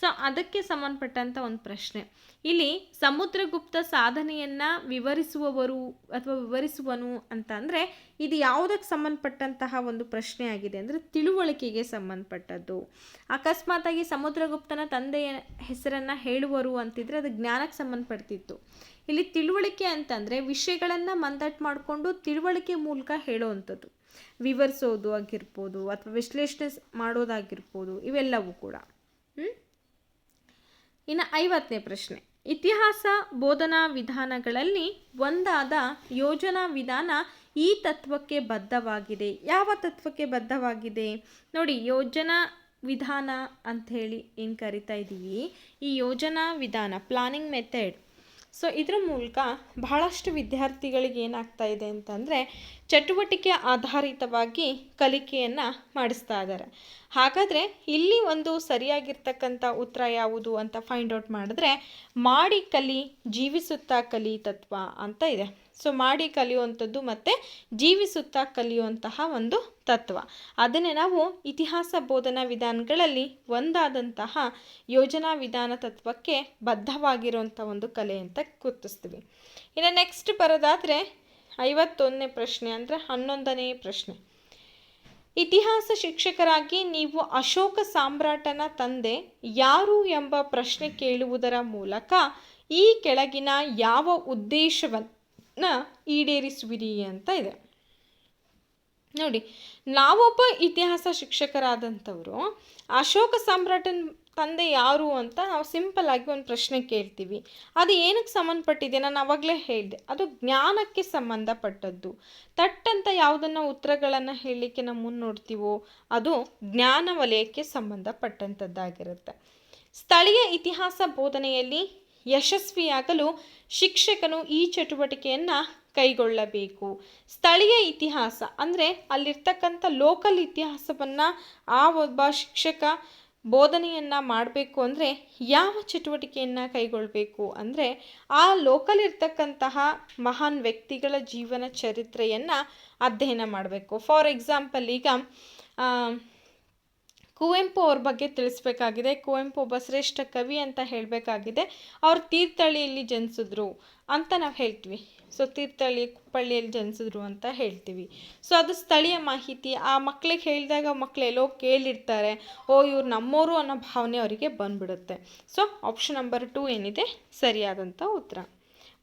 ಸೊ ಅದಕ್ಕೆ ಸಂಬಂಧಪಟ್ಟಂಥ ಒಂದು ಪ್ರಶ್ನೆ ಇಲ್ಲಿ, ಸಮುದ್ರಗುಪ್ತ ಸಾಧನೆಯನ್ನು ವಿವರಿಸುವವರು ಅಥವಾ ವಿವರಿಸುವನು ಅಂತ ಅಂದರೆ ಇದು ಯಾವುದಕ್ಕೆ ಸಂಬಂಧಪಟ್ಟಂತಹ ಒಂದು ಪ್ರಶ್ನೆ ಆಗಿದೆ ಅಂದರೆ ತಿಳುವಳಿಕೆಗೆ ಸಂಬಂಧಪಟ್ಟದ್ದು. ಅಕಸ್ಮಾತಾಗಿ ಸಮುದ್ರಗುಪ್ತನ ತಂದೆಯ ಹೆಸರನ್ನು ಹೇಳುವರು ಅಂತಿದ್ರೆ ಅದು ಜ್ಞಾನಕ್ಕೆ ಸಂಬಂಧಪಡ್ತಿತ್ತು. ಇಲ್ಲಿ ತಿಳುವಳಿಕೆ ಅಂತಂದರೆ ವಿಷಯಗಳನ್ನು ಮಂದಟ್ಟು ಮಾಡಿಕೊಂಡು ತಿಳುವಳಿಕೆ ಮೂಲಕ ಹೇಳುವಂಥದ್ದು, ವಿವರಿಸೋದು ಆಗಿರ್ಬೋದು ಅಥವಾ ವಿಶ್ಲೇಷಣೆ ಮಾಡೋದಾಗಿರ್ಬೋದು, ಇವೆಲ್ಲವೂ ಕೂಡ. ಇನ್ನು 50ನೇ ಪ್ರಶ್ನೆ, ಇತಿಹಾಸ ಬೋಧನಾ ವಿಧಾನಗಳಲ್ಲಿ ಒಂದಾದ ಯೋಜನಾ ವಿಧಾನ ಈ ತತ್ವಕ್ಕೆ ಬದ್ಧವಾಗಿದೆ. ಯಾವ ತತ್ವಕ್ಕೆ ಬದ್ಧವಾಗಿದೆ ನೋಡಿ, ಯೋಜನಾ ವಿಧಾನ ಅಂಥೇಳಿ ಏನು ಕರಿತಾ ಇದ್ದೀವಿ, ಈ ಯೋಜನಾ ವಿಧಾನ ಪ್ಲಾನಿಂಗ್ ಮೆಥಡ್. ಸೊ ಇದರ ಮೂಲಕ ಬಹಳಷ್ಟು ವಿದ್ಯಾರ್ಥಿಗಳಿಗೆ ಏನಾಗ್ತಾ ಇದೆ ಅಂತಂದರೆ ಚಟುವಟಿಕೆ ಆಧಾರಿತವಾಗಿ ಕಲಿಕೆಯನ್ನು ಮಾಡಿಸ್ತಾ ಇದ್ದಾರೆ. ಹಾಗಾದರೆ ಇಲ್ಲಿ ಒಂದು ಸರಿಯಾಗಿರ್ತಕ್ಕಂಥ ಉತ್ತರ ಯಾವುದು ಅಂತ ಫೈಂಡ್ ಔಟ್ ಮಾಡಿದ್ರೆ ಮಾಡಿ ಕಲಿ ಜೀವಿಸುತ್ತಾ ಕಲಿ ತತ್ವ ಅಂತ ಇದೆ. ಸೊ ಮಾಡಿ ಕಲಿಯುವಂಥದ್ದು ಮತ್ತು ಜೀವಿಸುತ್ತಾ ಕಲಿಯುವಂತಹ ಒಂದು ತತ್ವ, ಅದನ್ನೇ ನಾವು ಇತಿಹಾಸ ಬೋಧನಾ ವಿಧಾನಗಳಲ್ಲಿ ಒಂದಾದಂತಹ ಯೋಜನಾ ವಿಧಾನ ತತ್ವಕ್ಕೆ ಬದ್ಧವಾಗಿರುವಂಥ ಒಂದು ಕಲೆ ಅಂತ ಗುರುತಿಸ್ತೀವಿ. ಇನ್ನು ನೆಕ್ಸ್ಟ್ ಬರೋದಾದರೆ 51ನೇ ಪ್ರಶ್ನೆ ಅಂದರೆ 11ನೇ ಪ್ರಶ್ನೆ, ಇತಿಹಾಸ ಶಿಕ್ಷಕರಾಗಿ ನೀವು ಅಶೋಕ ಸಾಮ್ರಾಟನ ತಂದೆ ಯಾರು ಎಂಬ ಪ್ರಶ್ನೆ ಕೇಳುವುದರ ಮೂಲಕ ಈ ಕೆಳಗಿನ ಯಾವ ಉದ್ದೇಶವನ್ನು ಈಡೇರಿಸುವಿರಿ ಅಂತ ಇದೆ. ನೋಡಿ, ನಾವೊಬ್ಬ ಇತಿಹಾಸ ಶಿಕ್ಷಕರಾದಂಥವರು ಅಶೋಕ ಸಾಮ್ರಾಟನ ತಂದೆ ಯಾರು ಅಂತ ನಾವು ಸಿಂಪಲ್ ಆಗಿ ಒಂದು ಪ್ರಶ್ನೆ ಕೇಳ್ತೀವಿ. ಅದು ಏನಕ್ಕೆ ಸಂಬಂಧಪಟ್ಟಿದೆ, ನಾನು ಆವಾಗಲೇ ಹೇಳಿದೆ, ಅದು ಜ್ಞಾನಕ್ಕೆ ಸಂಬಂಧಪಟ್ಟದ್ದು. ತಟ್ಟಂತ ಯಾವುದನ್ನು ಉತ್ತರಗಳನ್ನು ಹೇಳಲಿಕ್ಕೆ ನಾವು ಮುನ್ನೋಡ್ತೀವೋ ಅದು ಜ್ಞಾನ ವಲಯಕ್ಕೆ ಸಂಬಂಧಪಟ್ಟಂಥದ್ದಾಗಿರುತ್ತೆ. ಸ್ಥಳೀಯ ಇತಿಹಾಸ ಬೋಧನೆಯಲ್ಲಿ ಯಶಸ್ವಿಯಾಗಲು ಶಿಕ್ಷಕನು ಈ ಚಟುವಟಿಕೆಯನ್ನು ಕೈಗೊಳ್ಳಬೇಕು. ಸ್ಥಳೀಯ ಇತಿಹಾಸ ಅಂದರೆ ಅಲ್ಲಿರ್ತಕ್ಕಂಥ ಲೋಕಲ್ ಇತಿಹಾಸವನ್ನು ಆ ಒಬ್ಬ ಶಿಕ್ಷಕ ಬೋಧನೆಯನ್ನು ಮಾಡಬೇಕು ಅಂದರೆ ಯಾವ ಚಟುವಟಿಕೆಯನ್ನು ಕೈಗೊಳ್ಳಬೇಕು ಅಂದರೆ ಆ ಲೋಕಲ್ ಇರ್ತಕ್ಕಂತಹ ಮಹಾನ್ ವ್ಯಕ್ತಿಗಳ ಜೀವನ ಚರಿತ್ರೆಯನ್ನು ಅಧ್ಯಯನ ಮಾಡಬೇಕು. ಫಾರ್ ಎಕ್ಸಾಂಪಲ್ ಈಗ ಕುವೆಂಪು ಅವ್ರ ಬಗ್ಗೆ ತಿಳಿಸ್ಬೇಕಾಗಿದೆ. ಕುವೆಂಪು ಒಬ್ಬ ಶ್ರೇಷ್ಠ ಕವಿ ಅಂತ ಹೇಳಬೇಕಾಗಿದೆ. ಅವ್ರು ತೀರ್ಥಹಳ್ಳಿಯಲ್ಲಿ ಜನಿಸಿದ್ರು ಅಂತ ನಾವು ಹೇಳ್ತೀವಿ. ಸೊ ತೀರ್ಥಹಳ್ಳಿ ಕುಪ್ಪಳ್ಳಿಯಲ್ಲಿ ಜನಿಸಿದ್ರು ಅಂತ ಹೇಳ್ತೀವಿ. ಸೊ ಅದು ಸ್ಥಳೀಯ ಮಾಹಿತಿ. ಆ ಮಕ್ಕಳಿಗೆ ಹೇಳಿದಾಗ ಮಕ್ಕಳು ಎಲ್ಲೋ ಕೇಳಿರ್ತಾರೆ, ಓ ಇವ್ರು ನಮ್ಮವರು ಅನ್ನೋ ಭಾವನೆ ಅವರಿಗೆ ಬಂದ್ಬಿಡುತ್ತೆ. ಸೊ ಆಪ್ಷನ್ ನಂಬರ್ 2 ಏನಿದೆ ಸರಿಯಾದಂಥ ಉತ್ತರ.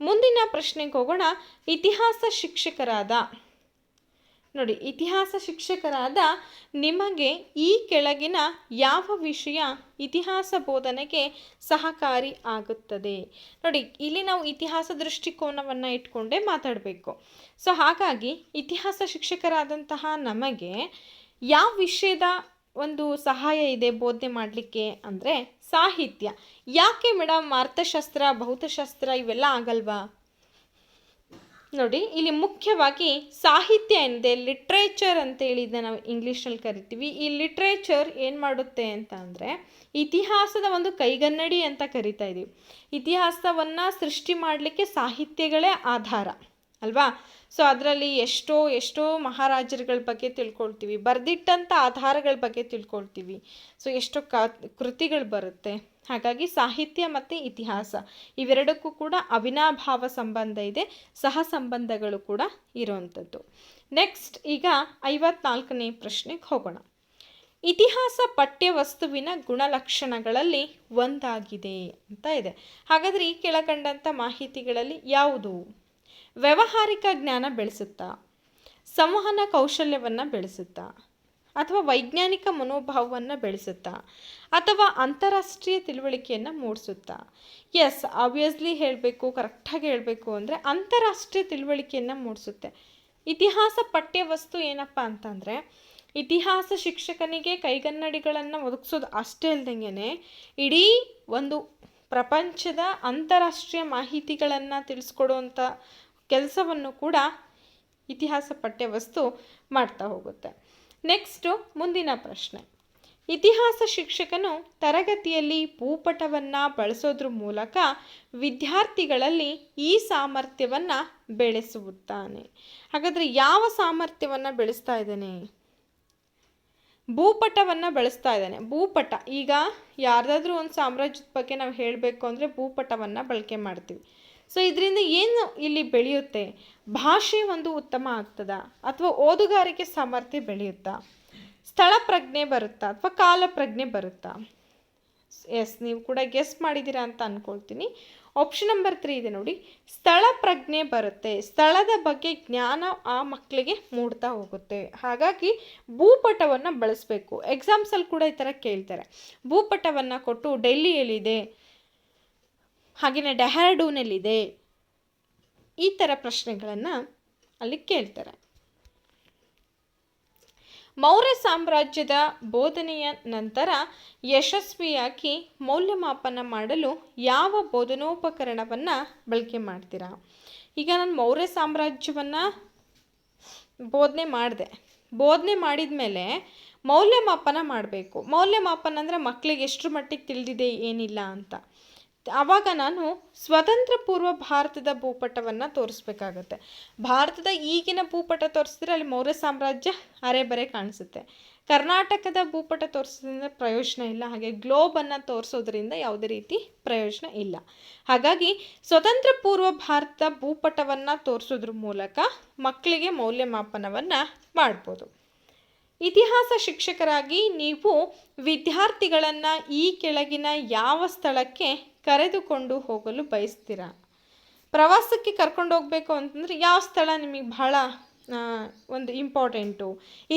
ಮುಂದಿನ ಪ್ರಶ್ನೆಗೆ ಹೋಗೋಣ. ಇತಿಹಾಸ ಶಿಕ್ಷಕರಾದ ನೋಡಿ, ಇತಿಹಾಸ ಶಿಕ್ಷಕರಾದ ನಿಮಗೆ ಈ ಕೆಳಗಿನ ಯಾವ ವಿಷಯ ಇತಿಹಾಸ ಬೋಧನೆಗೆ ಸಹಕಾರಿ ಆಗುತ್ತದೆ? ನೋಡಿ, ಇಲ್ಲಿ ನಾವು ಇತಿಹಾಸ ದೃಷ್ಟಿಕೋನವನ್ನು ಇಟ್ಕೊಂಡೇ ಮಾತಾಡಬೇಕು. ಸೊ ಹಾಗಾಗಿ ಇತಿಹಾಸ ಶಿಕ್ಷಕರಾದಂತಹ ನಮಗೆ ಯಾವ ವಿಷಯದ ಒಂದು ಸಹಾಯ ಇದೆ ಬೋಧನೆ ಮಾಡಲಿಕ್ಕೆ ಅಂದರೆ ಸಾಹಿತ್ಯ. ಯಾಕೆ ಮೇಡಮ್ ಅರ್ಥಶಾಸ್ತ್ರ ಭೌತಶಾಸ್ತ್ರ ಇವೆಲ್ಲ ಆಗಲ್ವಾ? ನೋಡಿ, ಇಲ್ಲಿ ಮುಖ್ಯವಾಗಿ ಸಾಹಿತ್ಯ ಏನಿದೆ, ಲಿಟ್ರೇಚರ್ ಅಂತೇಳಿ ನಾವು ಇಂಗ್ಲೀಷ್ನಲ್ಲಿ ಕರಿತೀವಿ. ಈ ಲಿಟ್ರೇಚರ್ ಏನು ಮಾಡುತ್ತೆ ಅಂತ ಅಂದರೆ ಇತಿಹಾಸದ ಒಂದು ಕೈಗನ್ನಡಿ ಅಂತ ಕರಿತಾ ಇದ್ದೀವಿ. ಇತಿಹಾಸವನ್ನು ಸೃಷ್ಟಿ ಮಾಡಲಿಕ್ಕೆ ಸಾಹಿತ್ಯಗಳೇ ಆಧಾರ ಅಲ್ವಾ? ಸೊ ಅದರಲ್ಲಿ ಎಷ್ಟೋ ಮಹಾರಾಜರುಗಳ ಬಗ್ಗೆ ತಿಳ್ಕೊಳ್ತೀವಿ, ಬರೆದಿಟ್ಟಂಥ ಆಧಾರಗಳ ಬಗ್ಗೆ ತಿಳ್ಕೊಳ್ತೀವಿ. ಸೊ ಎಷ್ಟೋ ಕೃತಿಗಳು ಬರುತ್ತೆ. ಹಾಗಾಗಿ ಸಾಹಿತ್ಯ ಮತ್ತು ಇತಿಹಾಸ ಇವೆರಡಕ್ಕೂ ಕೂಡ ಅವಿನಾಭಾವ ಸಂಬಂಧ ಇದೆ, ಸಹ ಸಂಬಂಧಗಳು ಕೂಡ ಇರುವಂಥದ್ದು. ನೆಕ್ಸ್ಟ್ ಈಗ 54ನೇ ಪ್ರಶ್ನೆಗೆ ಹೋಗೋಣ. ಇತಿಹಾಸ ಪಠ್ಯವಸ್ತುವಿನ ಗುಣಲಕ್ಷಣಗಳಲ್ಲಿ ಒಂದಾಗಿದೆ ಅಂತ ಇದೆ. ಹಾಗಾದರೆ ಈ ಕೆಳಕಂಡಂಥ ಮಾಹಿತಿಗಳಲ್ಲಿ ಯಾವುದು? ವ್ಯಾವಹಾರಿಕ ಜ್ಞಾನ ಬೆಳೆಸುತ್ತಾ, ಸಂವಹನ ಕೌಶಲ್ಯವನ್ನು ಬೆಳೆಸುತ್ತಾ, ಅಥವಾ ವೈಜ್ಞಾನಿಕ ಮನೋಭಾವವನ್ನು ಬೆಳೆಸುತ್ತಾ, ಅಥವಾ ಅಂತಾರಾಷ್ಟ್ರೀಯ ತಿಳುವಳಿಕೆಯನ್ನು ಮೂಡಿಸುತ್ತಾ? ಎಸ್, ಆಬ್ವಿಯಸ್ಲಿ ಹೇಳಬೇಕು, ಕರೆಕ್ಟಾಗಿ ಹೇಳಬೇಕು ಅಂದರೆ ಅಂತಾರಾಷ್ಟ್ರೀಯ ತಿಳುವಳಿಕೆಯನ್ನು ಮೂಡಿಸುತ್ತೆ. ಇತಿಹಾಸ ಪಠ್ಯವಸ್ತು ಏನಪ್ಪ ಅಂತಂದರೆ ಇತಿಹಾಸ ಶಿಕ್ಷಕನಿಗೆ ಕೈಗನ್ನಡಿಗಳನ್ನು ಒದಗಿಸೋದು ಅಷ್ಟೇ ಅಲ್ದಂಗೆ ಇಡೀ ಒಂದು ಪ್ರಪಂಚದ ಅಂತಾರಾಷ್ಟ್ರೀಯ ಮಾಹಿತಿಗಳನ್ನು ತಿಳಿಸ್ಕೊಡುವಂಥ ಕೆಲಸವನ್ನು ಕೂಡ ಇತಿಹಾಸ ಪಠ್ಯವಸ್ತು ಮಾಡ್ತಾ ಹೋಗುತ್ತೆ. ನೆಕ್ಸ್ಟು ಮುಂದಿನ ಪ್ರಶ್ನೆ. ಇತಿಹಾಸ ಶಿಕ್ಷಕನು ತರಗತಿಯಲ್ಲಿ ಭೂಪಟವನ್ನು ಬಳಸೋದ್ರ ಮೂಲಕ ವಿದ್ಯಾರ್ಥಿಗಳಲ್ಲಿ ಈ ಸಾಮರ್ಥ್ಯವನ್ನು ಬೆಳೆಸುತ್ತಾನೆ. ಹಾಗಾದರೆ ಯಾವ ಸಾಮರ್ಥ್ಯವನ್ನು ಬೆಳೆಸ್ತಾ ಇದ್ದಾನೆ? ಭೂಪಟವನ್ನು ಬಳಸ್ತಾ ಇದ್ದಾನೆ. ಭೂಪಟ, ಈಗ ಯಾರ್ದಾದ್ರೂ ಒಂದು ಸಾಮ್ರಾಜ್ಯದ ಬಗ್ಗೆ ನಾವು ಹೇಳಬೇಕು ಅಂದರೆ ಭೂಪಟವನ್ನು ಬಳಕೆ ಮಾಡ್ತೀವಿ. ಸೊ ಇದರಿಂದ ಏನು ಇಲ್ಲಿ ಬೆಳೆಯುತ್ತೆ? ಭಾಷೆ ಒಂದು ಉತ್ತಮ ಆಗ್ತದ, ಅಥವಾ ಓದುಗಾರಿಕೆ ಸಾಮರ್ಥ್ಯ ಬೆಳೆಯುತ್ತಾ, ಸ್ಥಳ ಪ್ರಜ್ಞೆ ಬರುತ್ತಾ, ಅಥವಾ ಕಾಲ ಪ್ರಜ್ಞೆ ಬರುತ್ತಾ? ಎಸ್, ನೀವು ಕೂಡ ಗೆಸ್ ಮಾಡಿದ್ದೀರಾ ಅಂತ ಅಂದ್ಕೊಳ್ತೀನಿ. ಆಪ್ಷನ್ ನಂಬರ್ 3 ಇದೆ ನೋಡಿ, ಸ್ಥಳ ಪ್ರಜ್ಞೆ ಬರುತ್ತೆ. ಸ್ಥಳದ ಬಗ್ಗೆ ಜ್ಞಾನ ಆ ಮಕ್ಕಳಿಗೆ ಮೂಡ್ತಾ ಹೋಗುತ್ತೆ. ಹಾಗಾಗಿ ಭೂಪಟವನ್ನು ಬಳಸಬೇಕು. ಎಕ್ಸಾಮ್ಸಲ್ಲಿ ಕೂಡ ಈ ಥರ ಕೇಳ್ತಾರೆ. ಭೂಪಟವನ್ನು ಕೊಟ್ಟು ಡೆಲ್ಲಿಯಲ್ಲಿದೆ, ಹಾಗೆಯೇ ಡೆಹ್ರಾಡೂನಲ್ಲಿದೆ, ಈ ಥರ ಪ್ರಶ್ನೆಗಳನ್ನು ಅಲ್ಲಿ ಕೇಳ್ತಾರೆ. ಮೌರ್ಯ ಸಾಮ್ರಾಜ್ಯದ ಬೋಧನೆಯ ನಂತರ ಯಶಸ್ವಿಯಾಗಿ ಮೌಲ್ಯಮಾಪನ ಮಾಡಲು ಯಾವ ಬೋಧನೋಪಕರಣವನ್ನು ಬಳಕೆ ಮಾಡ್ತೀರಾ? ಈಗ ನಾನು ಮೌರ್ಯ ಸಾಮ್ರಾಜ್ಯವನ್ನು ಬೋಧನೆ ಮಾಡಿದ ಮೇಲೆ ಮೌಲ್ಯಮಾಪನ ಮಾಡಬೇಕು. ಮೌಲ್ಯಮಾಪನ ಅಂದರೆ ಮಕ್ಕಳಿಗೆ ಎಷ್ಟರ ಮಟ್ಟಿಗೆ ತಿಳಿದಿದೆ ಏನಿಲ್ಲ ಅಂತ. ಆವಾಗ ನಾನು ಸ್ವತಂತ್ರ ಪೂರ್ವ ಭಾರತದ ಭೂಪಟವನ್ನು ತೋರಿಸ್ಬೇಕಾಗತ್ತೆ. ಭಾರತದ ಈಗಿನ ಭೂಪಟ ತೋರಿಸಿದ್ರೆ ಅಲ್ಲಿ ಮೌರ್ಯ ಸಾಮ್ರಾಜ್ಯ ಅರೆಬರೆ ಕಾಣಿಸುತ್ತೆ. ಕರ್ನಾಟಕದ ಭೂಪಟ ತೋರಿಸೋದ್ರಿಂದ ಪ್ರಯೋಜನ ಇಲ್ಲ, ಹಾಗೆ ಗ್ಲೋಬನ್ನು ತೋರಿಸೋದ್ರಿಂದ ಯಾವುದೇ ರೀತಿ ಪ್ರಯೋಜನ ಇಲ್ಲ. ಹಾಗಾಗಿ ಸ್ವತಂತ್ರ ಪೂರ್ವ ಭಾರತದ ಭೂಪಟವನ್ನು ತೋರಿಸೋದ್ರ ಮೂಲಕ ಮಕ್ಕಳಿಗೆ ಮೌಲ್ಯಮಾಪನವನ್ನು ಮಾಡ್ಬೋದು. ಇತಿಹಾಸ ಶಿಕ್ಷಕರಾಗಿ ನೀವು ವಿದ್ಯಾರ್ಥಿಗಳನ್ನು ಈ ಕೆಳಗಿನ ಯಾವ ಸ್ಥಳಕ್ಕೆ ಕರೆದುಕೊಂಡು ಹೋಗಲು ಬಯಸ್ತೀರಾ? ಪ್ರವಾಸಕ್ಕೆ ಕರ್ಕೊಂಡು ಹೋಗಬೇಕು ಅಂತಂದರೆ ಯಾವ ಸ್ಥಳ ನಿಮಗೆ ಬಹಳ ಒಂದು ಇಂಪಾರ್ಟೆಂಟು?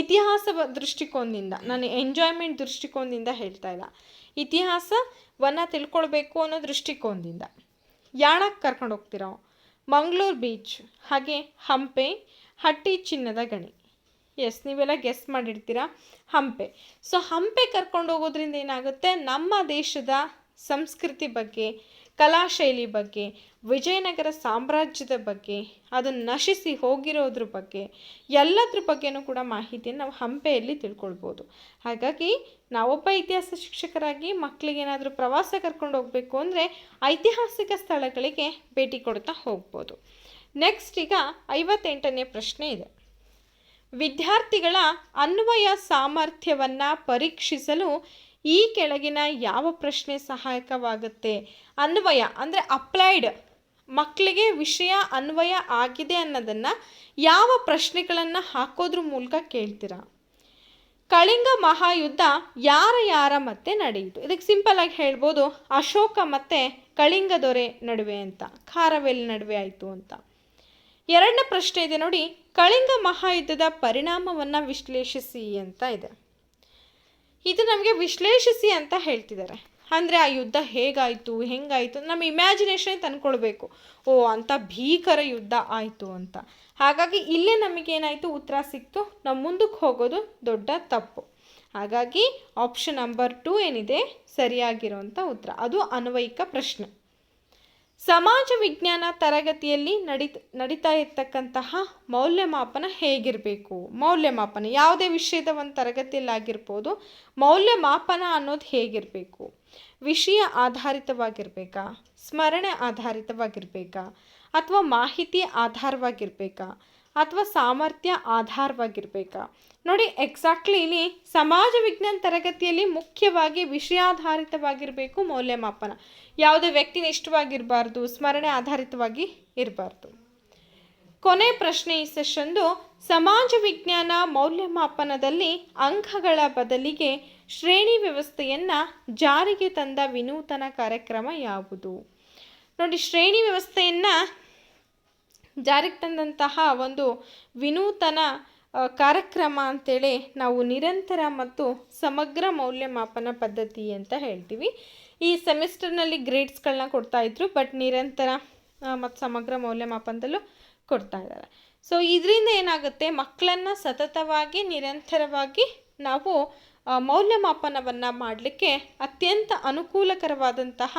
ಇತಿಹಾಸ ದೃಷ್ಟಿಕೋನದಿಂದ, ನಾನು ಎಂಜಾಯ್ಮೆಂಟ್ ದೃಷ್ಟಿಕೋನದಿಂದ ಹೇಳ್ತಾ ಇಲ್ಲ, ಇತಿಹಾಸವನ್ನು ತಿಳ್ಕೊಳ್ಬೇಕು ಅನ್ನೋ ದೃಷ್ಟಿಕೋನದಿಂದ ಯಾಣಕ್ಕೆ ಕರ್ಕೊಂಡು ಹೋಗ್ತೀರಾ? ಮಂಗಳೂರು ಬೀಚ್, ಹಾಗೆ ಹಂಪೆ, ಹಟ್ಟಿ ಚಿನ್ನದ ಗಣಿ. ಎಸ್, ನೀವೆಲ್ಲ ಗೆಸ್ ಮಾಡಿರ್ತೀರಾ, ಹಂಪೆ. ಸೊ ಹಂಪೆ ಕರ್ಕೊಂಡು ಹೋಗೋದ್ರಿಂದ ಏನಾಗುತ್ತೆ? ನಮ್ಮ ದೇಶದ ಸಂಸ್ಕೃತಿ ಬಗ್ಗೆ, ಕಲಾಶೈಲಿ ಬಗ್ಗೆ, ವಿಜಯನಗರ ಸಾಮ್ರಾಜ್ಯದ ಬಗ್ಗೆ, ಅದನ್ನು ನಶಿಸಿ ಹೋಗಿರೋದ್ರ ಬಗ್ಗೆ, ಎಲ್ಲದ್ರ ಬಗ್ಗೆನೂ ಕೂಡ ಮಾಹಿತಿಯನ್ನು ನಾವು ಹಂಪೆಯಲ್ಲಿ ತಿಳ್ಕೊಳ್ಬೋದು. ಹಾಗಾಗಿ ನಾವೊಬ್ಬ ಇತಿಹಾಸ ಶಿಕ್ಷಕರಾಗಿ ಮಕ್ಕಳಿಗೆ ಏನಾದರೂ ಪ್ರವಾಸ ಕರ್ಕೊಂಡು ಹೋಗಬೇಕು ಅಂದರೆ ಐತಿಹಾಸಿಕ ಸ್ಥಳಗಳಿಗೆ ಭೇಟಿ ಕೊಡ್ತಾ ಹೋಗ್ಬೋದು. ನೆಕ್ಸ್ಟ್, ಈಗ 58ನೇ ಪ್ರಶ್ನೆ ಇದೆ. ವಿದ್ಯಾರ್ಥಿಗಳ ಅನ್ವಯ ಸಾಮರ್ಥ್ಯವನ್ನು ಪರೀಕ್ಷಿಸಲು ಈ ಕೆಳಗಿನ ಯಾವ ಪ್ರಶ್ನೆ ಸಹಾಯಕವಾಗುತ್ತೆ? ಅನ್ವಯ ಅಂದರೆ ಅಪ್ಲೈಡ್, ಮಕ್ಕಳಿಗೆ ವಿಷಯ ಅನ್ವಯ ಆಗಿದೆ ಅನ್ನೋದನ್ನು ಯಾವ ಪ್ರಶ್ನೆಗಳನ್ನು ಹಾಕೋದ್ರ ಮೂಲಕ ಕೇಳ್ತೀರಾ? ಕಳಿಂಗ ಮಹಾಯುದ್ಧ ಯಾರ ಮತ್ತೆ ನಡೆಯಿತು? ಇದಕ್ಕೆ ಸಿಂಪಲ್ಲಾಗಿ ಹೇಳ್ಬೋದು, ಅಶೋಕ ಮತ್ತು ಕಳಿಂಗ ದೊರೆ ನಡುವೆ ಅಂತ, ಖಾರವೇಲ್ ನಡುವೆ ಆಯಿತು ಅಂತ. ಎರಡನೇ ಪ್ರಶ್ನೆ ಇದೆ ನೋಡಿ, ಕಳಿಂಗ ಮಹಾಯುದ್ಧದ ಪರಿಣಾಮವನ್ನು ವಿಶ್ಲೇಷಿಸಿ ಅಂತ ಇದೆ. ಇದು ನಮಗೆ ವಿಶ್ಲೇಷಿಸಿ ಅಂತ ಹೇಳ್ತಿದ್ದಾರೆ. ಅಂದರೆ ಆ ಯುದ್ಧ ಹೇಗಾಯಿತು, ಹೆಂಗಾಯಿತು, ನಮ್ಮ ಇಮ್ಯಾಜಿನೇಷನ್ ತಂದ್ಕೊಳ್ಬೇಕು. ಓ, ಅಂಥ ಭೀಕರ ಯುದ್ಧ ಆಯಿತು ಅಂತ. ಹಾಗಾಗಿ ಇಲ್ಲೇ ನಮಗೇನಾಯಿತು, ಉತ್ತರ ಸಿಕ್ತು. ನಾವು ಮುಂದಕ್ಕೆ ಹೋಗೋದು ದೊಡ್ಡ ತಪ್ಪು. ಹಾಗಾಗಿ ಆಪ್ಷನ್ ನಂಬರ್ 2 ಏನಿದೆ ಸರಿಯಾಗಿರುವಂಥ ಉತ್ತರ, ಅದು ಅನ್ವಯಿಕ ಪ್ರಶ್ನೆ. ಸಮಾಜ ವಿಜ್ಞಾನ ತರಗತಿಯಲ್ಲಿ ನಡೀತಾ ಇರ್ತಕ್ಕಂತಹ ಮೌಲ್ಯಮಾಪನ ಹೇಗಿರಬೇಕು? ಮೌಲ್ಯಮಾಪನ ಯಾವುದೇ ವಿಷಯದ ಒಂದು ತರಗತಿಯಲ್ಲಿ ಆಗಿರ್ಬೋದು, ಮೌಲ್ಯಮಾಪನ ಅನ್ನೋದು ಹೇಗಿರಬೇಕು? ವಿಷಯ ಆಧಾರಿತವಾಗಿರಬೇಕಾ, ಸ್ಮರಣೆ ಆಧಾರಿತವಾಗಿರಬೇಕಾ, ಅಥವಾ ಮಾಹಿತಿ ಆಧಾರವಾಗಿರಬೇಕಾ, ಅಥವಾ ಸಾಮರ್ಥ್ಯ ಆಧಾರವಾಗಿರಬೇಕಾ? ನೋಡಿ, ಎಕ್ಸಾಕ್ಟ್ಲಿ ಇಲ್ಲಿ ಸಮಾಜ ವಿಜ್ಞಾನ ತರಗತಿಯಲ್ಲಿ ಮುಖ್ಯವಾಗಿ ವಿಷಯಾಧಾರಿತವಾಗಿರಬೇಕು ಮೌಲ್ಯಮಾಪನ. ಯಾವುದೇ ವ್ಯಕ್ತಿನಿಷ್ಠವಾಗಿರಬಾರ್ದು, ಸ್ಮರಣೆ ಆಧಾರಿತವಾಗಿ ಇರಬಾರ್ದು. ಕೊನೆ ಪ್ರಶ್ನೆ ಈ ಸೆಷನ್ದು, ಸಮಾಜ ವಿಜ್ಞಾನ ಮೌಲ್ಯಮಾಪನದಲ್ಲಿ ಅಂಕಗಳ ಬದಲಿಗೆ ಶ್ರೇಣಿ ವ್ಯವಸ್ಥೆಯನ್ನು ಜಾರಿಗೆ ತಂದ ವಿನೂತನ ಕಾರ್ಯಕ್ರಮ ಯಾವುದು? ನೋಡಿ, ಶ್ರೇಣಿ ವ್ಯವಸ್ಥೆಯನ್ನು ಜಾರಿಗೆ ತಂದಂತಹ ಒಂದು ವಿನೂತನ ಕಾರ್ಯಕ್ರಮ ಅಂತೇಳಿ ನಾವು ನಿರಂತರ ಮತ್ತು ಸಮಗ್ರ ಮೌಲ್ಯಮಾಪನ ಪದ್ಧತಿ ಅಂತ ಹೇಳ್ತೀವಿ. ಈ ಸೆಮಿಸ್ಟರ್ನಲ್ಲಿ ಗ್ರೇಡ್ಸ್ಗಳನ್ನ ಕೊಡ್ತಾಯಿದ್ರು, ಬಟ್ ನಿರಂತರ ಮತ್ತು ಸಮಗ್ರ ಮೌಲ್ಯಮಾಪನದಲ್ಲೂ ಕೊಡ್ತಾ ಇದ್ದಾರೆ. ಸೊ ಇದರಿಂದ ಏನಾಗುತ್ತೆ, ಮಕ್ಕಳನ್ನು ಸತತವಾಗಿ ನಿರಂತರವಾಗಿ ನಾವು ಮೌಲ್ಯಮಾಪನವನ್ನು ಮಾಡಲಿಕ್ಕೆ ಅತ್ಯಂತ ಅನುಕೂಲಕರವಾದಂತಹ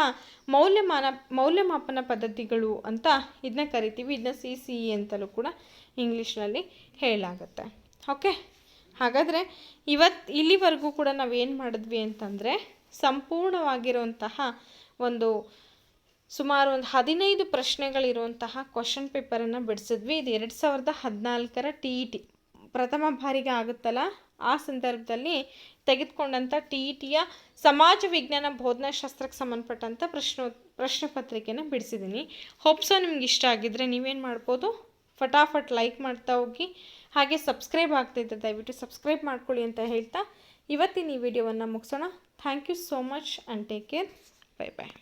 ಮೌಲ್ಯಮಾಪನ ಪದ್ಧತಿಗಳು ಅಂತ ಇದನ್ನ ಕರಿತೀವಿ. ಇದನ್ನ CCE ಅಂತಲೂ ಕೂಡ ಇಂಗ್ಲೀಷ್ನಲ್ಲಿ ಹೇಳಲಾಗುತ್ತೆ. ಓಕೆ, ಹಾಗಾದರೆ ಇಲ್ಲಿವರೆಗೂ ಕೂಡ ನಾವೇನು ಮಾಡಿದ್ವಿ ಅಂತಂದರೆ ಸಂಪೂರ್ಣವಾಗಿರುವಂತಹ ಒಂದು ಸುಮಾರು ಒಂದು 15 ಪ್ರಶ್ನೆಗಳಿರುವಂತಹ ಕ್ವಶನ್ ಪೇಪರನ್ನು ಬಿಡಿಸಿದ್ವಿ. ಇದು 2014ರ TET ಪ್ರಥಮ ಬಾರಿಗೆ ಆಗುತ್ತಲ್ಲ ಆ ಸಂದರ್ಭದಲ್ಲಿ ತೆಗೆದುಕೊಂಡಂಥ TETಯ ಸಮಾಜ ವಿಜ್ಞಾನ ಬೋಧನಾಶಾಸ್ತ್ರಕ್ಕೆ ಸಂಬಂಧಪಟ್ಟಂಥ ಪ್ರಶ್ನೆ ಪತ್ರಿಕೆನ ಬಿಡಿಸಿದ್ದೀನಿ. ಹೋಪ್ಸೋ ನಿಮ್ಗೆ ಇಷ್ಟ ಆಗಿದ್ದರೆ ನೀವೇನು ಮಾಡ್ಬೋದು, ಫಟಾಫಟ್ ಲೈಕ್ ಮಾಡ್ತಾ ಹೋಗಿ. ಹಾಗೆ ಸಬ್ಸ್ಕ್ರೈಬ್ ಆಗ್ತಾಯಿದ್ದರೆ ದಯವಿಟ್ಟು ಸಬ್ಸ್ಕ್ರೈಬ್ ಮಾಡ್ಕೊಳ್ಳಿ ಅಂತ ಹೇಳ್ತಾ ಇವತ್ತಿನ ಈ ವಿಡಿಯೋವನ್ನು ಮುಗಿಸೋಣ. Thank you so much and take care. Bye bye.